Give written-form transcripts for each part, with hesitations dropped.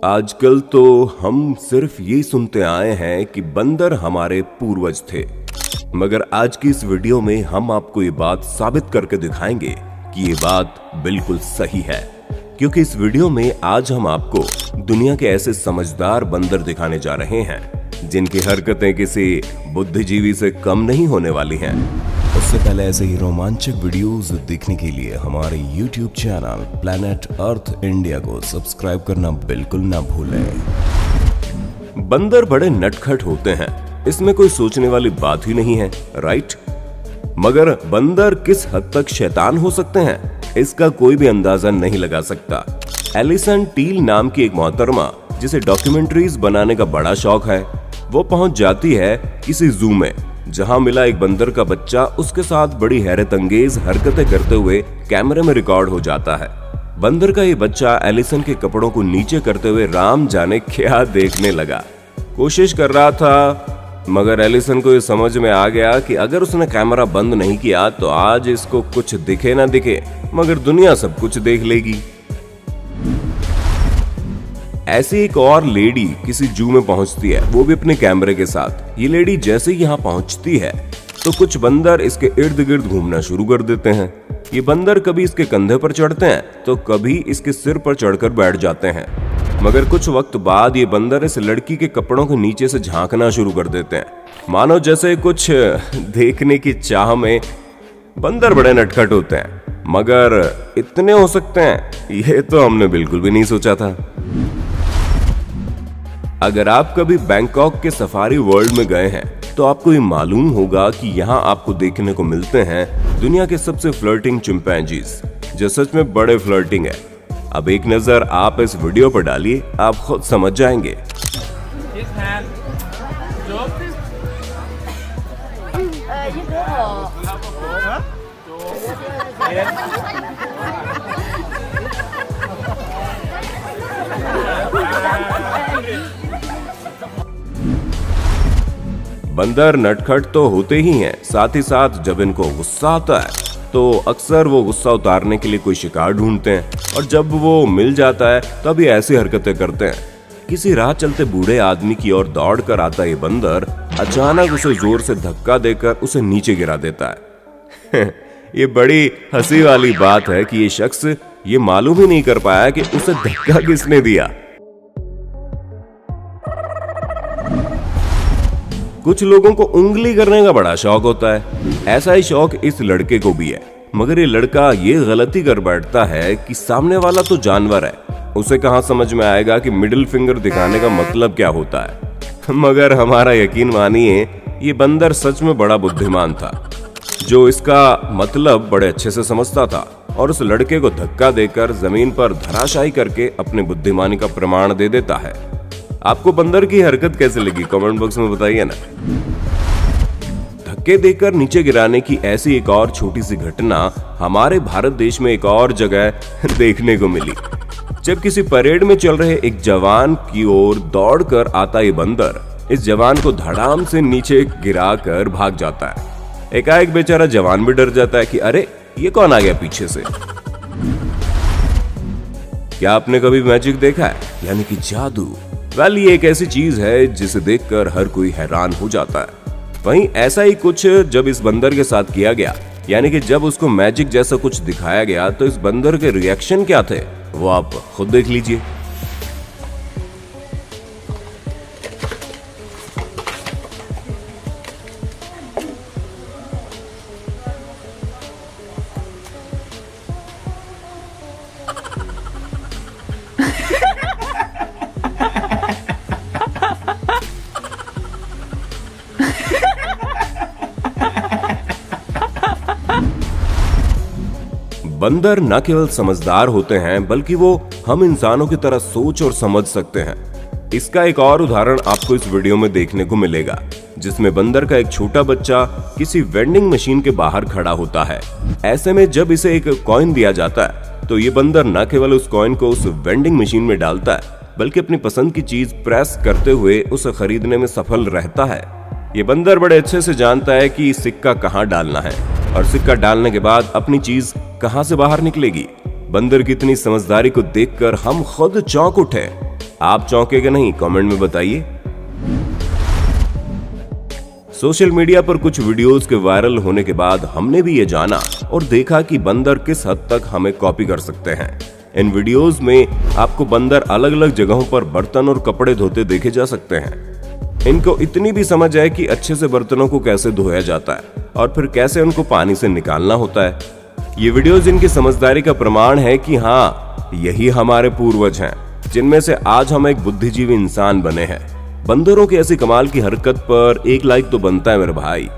आजकल तो हम सिर्फ ये सुनते आए हैं कि बंदर हमारे पूर्वज थे, मगर आज की इस वीडियो में हम आपको ये बात साबित करके दिखाएंगे कि ये बात बिल्कुल सही है। क्योंकि इस वीडियो में आज हम आपको दुनिया के ऐसे समझदार बंदर दिखाने जा रहे हैं जिनकी हरकतें किसी बुद्धिजीवी से कम नहीं होने वाली हैं। उससे पहले ऐसे ही रोमांचक वीडियोस देखने के लिए हमारे YouTube channel planet earth India को सब्सक्राइब करना बिल्कुल ना भूलें। बंदर बड़े नटखट होते हैं, इसमें कोई सोचने वाली बात ही नहीं है, राइट? मगर बंदर किस हद तक शैतान हो सकते हैं, इसका कोई भी अंदाजा नहीं लगा सकता। एलिसन टील नाम की एक मोहतरमा जिसे डॉक्यूमेंट्रीज बनाने का बड़ा शौक है, वो पहुंच जाती है किसी जू में, जहां मिला एक बंदर का बच्चा उसके साथ बड़ी हैरत अंगेज हरकतें करते हुए कैमरे में रिकॉर्ड हो जाता है। बंदर का ये बच्चा एलिसन के कपड़ों को नीचे करते हुए राम जाने क्या देखने लगा। कोशिश कर रहा था, मगर एलिसन को ये समझ में आ गया कि अगर उसने कैमरा बंद नहीं किया तो आज इसको कुछ दिखे ना दिखे मगर दुनिया सब कुछ देख लेगी। ऐसी एक और लेडी किसी जू में पहुंचती है, वो भी अपने कैमरे के साथ। ये लेडी जैसे ही यहाँ पहुंचती है तो कुछ बंदर इसके इर्द गिर्द घूमना शुरू कर देते हैं। ये बंदर कभी इसके कंधे पर चढ़ते हैं तो कभी इसके सिर पर चढ़कर बैठ जाते हैं। मगर कुछ वक्त बाद ये बंदर इस लड़की के कपड़ों के नीचे से झांकना शुरू कर देते हैं, मानो जैसे कुछ देखने की चाह में। बंदर बड़े नटखट होते हैं, मगर इतने हो सकते हैं ये तो हमने बिल्कुल भी नहीं सोचा था। अगर आप कभी बैंकॉक के सफारी वर्ल्ड में गए हैं तो आपको ये मालूम होगा कि यहाँ आपको देखने को मिलते हैं दुनिया के सबसे फ्लर्टिंग चिंपैंजीज, जो सच में बड़े फ्लर्टिंग है। अब एक नजर आप इस वीडियो पर डालिए, आप खुद समझ जाएंगे। बंदर नटखट तो होते ही हैं, साथ ही साथ जब इनको गुस्सा आता है तो अक्सर वो गुस्सा उतारने के लिए कोई शिकार ढूंढते हैं, और जब वो मिल जाता है तब ये ऐसी हरकतें करते हैं। किसी राह चलते बूढ़े आदमी की ओर दौड़ कर आता ये बंदर अचानक उसे जोर से धक्का देकर उसे नीचे गिरा देता है। ये बड़ी हंसी वाली बात है कि ये शख्स ये मालूम ही नहीं कर पाया कि उसे धक्का किसने दिया। कुछ लोगों को उंगली करने का बड़ा शौक होता है, ऐसा ही शौक इस लड़के को भी है। मगर ये लड़का ये गलती कर बैठता है कि सामने वाला तो जानवर है, उसे कहां समझ में आएगा कि मिडिल फिंगर दिखाने का मतलब क्या होता है। मगर हमारा यकीन मानिए, ये बंदर सच में बड़ा बुद्धिमान था, जो इसका मतलब बड़े अच्छे से समझता था और उस लड़के को धक्का देकर जमीन पर धराशायी करके अपने बुद्धिमानी का प्रमाण दे देता है। आपको बंदर की हरकत कैसे लगी, कमेंट बॉक्स में बताइए ना। धक्के देकर नीचे गिराने की ऐसी एक और छोटी सी घटना हमारे भारत देश में एक और जगह देखने को मिली। जब किसी परेड में चल रहे एक जवान की ओर दौड़कर आता ये बंदर इस जवान को धड़ाम से नीचे गिराकर भाग जाता है। एकाएक बेचारा जवान भी डर जाता है कि अरे ये कौन आ गया पीछे से। क्या आपने कभी मैजिक देखा है, यानी कि जादू? वेल, ये एक ऐसी चीज है जिसे देखकर हर कोई हैरान हो जाता है। वहीं ऐसा ही कुछ जब इस बंदर के साथ किया गया, यानी कि जब उसको मैजिक जैसा कुछ दिखाया गया, तो इस बंदर के रिएक्शन क्या थे वो आप खुद देख लीजिए। बंदर न केवल समझदार होते हैं बल्कि वो हम इंसानों की तरह सोच और समझ सकते हैं। इसका एक और उदाहरण आपको इस वीडियो में देखने को मिलेगा, जिसमें बंदर का एक छोटा बच्चा किसी वेंडिंग मशीन के बाहर खड़ा होता है। ऐसे में जब इसे एक कॉइन दिया जाता है तो ये बंदर न केवल उस कॉइन को उस वेंडिंग मशीन में डालता है बल्कि अपनी पसंद की चीज प्रेस करते हुए उसे खरीदने में सफल रहता है। ये बंदर बड़े अच्छे से जानता है कि सिक्का कहाँ डालना है और सिक्का डालने के बाद अपनी चीज कहां से बाहर निकलेगी। बंदर की इतनी समझदारी को देखकर हम खुद चौंक उठे। आप चौंके कि नहीं, कमेंट में बताइए। सोशल मीडिया पर कुछ वीडियोस के वायरल होने के बाद हमने भी ये जाना और देखा कि बंदर किस हद तक हमें कॉपी कर सकते हैं। इन वीडियोस में आपको बंदर अलग अलग जगहों पर बर्तन और कपड़े धोते देखे जा सकते हैं। इनको इतनी भी समझ है कि अच्छे से बर्तनों को कैसे धोया जाता है और फिर कैसे उनको पानी से निकालना होता है। ये वीडियोस इनकी समझदारी का प्रमाण है कि हाँ, यही हमारे पूर्वज हैं, जिनमें से आज हम एक बुद्धिजीवी इंसान बने हैं। बंदरों की ऐसी कमाल की हरकत पर एक लाइक तो बनता है मेरे भाई।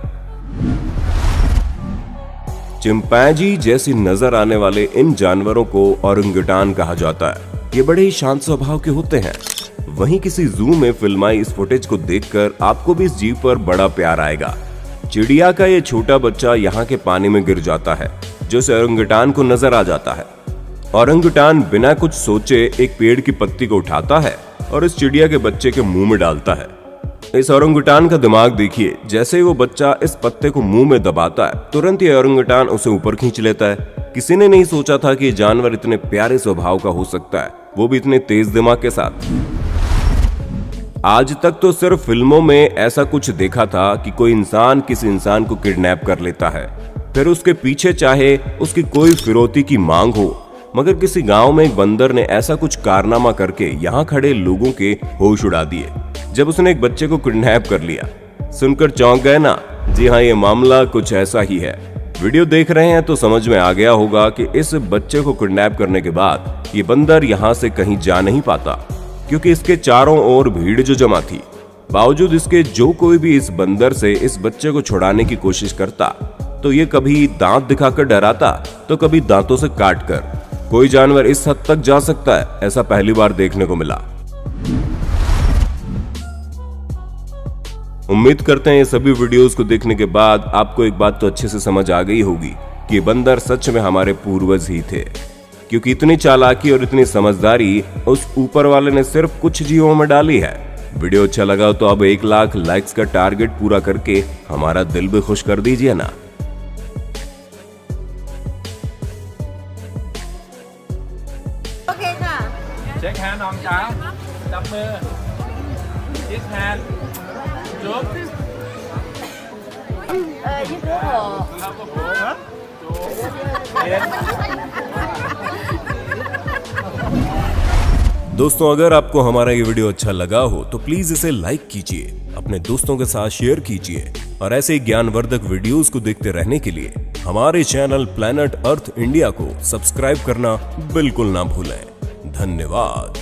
चिंपैंजी जैसी नजर आने वाले इन जानवरों को ओरंगुटान कहा जाता है। ये बड़े ही शांत स्वभाव के होते हैं। वहीं किसी जू में फिल्माई इस फुटेज को देखकर आपको भी इस जीव पर बड़ा प्यार आएगा। चिड़िया का ये छोटा बच्चा यहाँ के पानी में गिर जाता है, जो ओरंगुटान को नजर आ जाता है। ओरंगुटान बिना कुछ सोचे एक पेड़ की पत्ती को उठाता है और इस चिड़िया के बच्चे के मुंह में डालता है। इस ओरंगुटान का दिमाग देखिए, जैसे ही वो बच्चा इस पत्ते को मुंह में दबाता है, तुरंत ये ओरंगुटान उसे ऊपर खींच लेता है। किसी ने नहीं सोचा था कि ये जानवर इतने प्यारे स्वभाव का हो सकता है, वो भी इतने तेज दिमाग के साथ। आज तक तो सिर्फ फिल्मों में ऐसा कुछ देखा था कि कोई इंसान किसी इंसान को किडनैप कर लेता है, फिर उसके पीछे चाहे उसकी कोई फिरौती की मांग हो। मगर किसी गांव में एक बंदर ने ऐसा कुछ कारनामा करके यहाँ खड़े लोगों के होश उड़ा दिए जब उसने एक बच्चे को किडनैप कर लिया। सुनकर चौंक गए ना? जी हाँ, ये मामला कुछ ऐसा ही है। वीडियो देख रहे हैं तो समझ में आ गया होगा कि इस बच्चे को किडनैप करने के बाद ये बंदर यहाँ से कहीं जा नहीं पाता, क्योंकि इसके चारों ओर भीड़ जो जमा थी। बावजूद इसके जो कोई भी इस बंदर से इस बच्चे को छुड़ाने की कोशिश करता तो ये कभी दांत दिखाकर डराता तो कभी दांतों से काट कर। कोई जानवर इस हद तक जा सकता है, ऐसा पहली बार देखने को मिला। उम्मीद करते हैं ये सभी वीडियोस को देखने के बाद आपको एक बात तो अच्छे से समझ आ गई होगी कि बंदर सच में हमारे पूर्वज ही थे, क्योंकि इतनी चालाकी और इतनी समझदारी उस ऊपर वाले ने सिर्फ कुछ जीवों में डाली है। वीडियो अच्छा लगा तो अब 1 लाख लाइक्स का टारगेट पूरा करके हमारा दिल भी खुश कर दीजिए ना।เช็คแฮนด์น้องจ๋าจับมือคิสแฮนด์จุ๊บที่พูดเหรอ แล้วก็ผมจุ๊บเอ็น दोस्तों, अगर आपको हमारा ये वीडियो अच्छा लगा हो तो प्लीज इसे लाइक कीजिए, अपने दोस्तों के साथ शेयर कीजिए और ऐसे ज्ञानवर्धक वीडियोस को देखते रहने के लिए हमारे चैनल प्लैनेट अर्थ इंडिया को सब्सक्राइब करना बिल्कुल ना भूलें। धन्यवाद।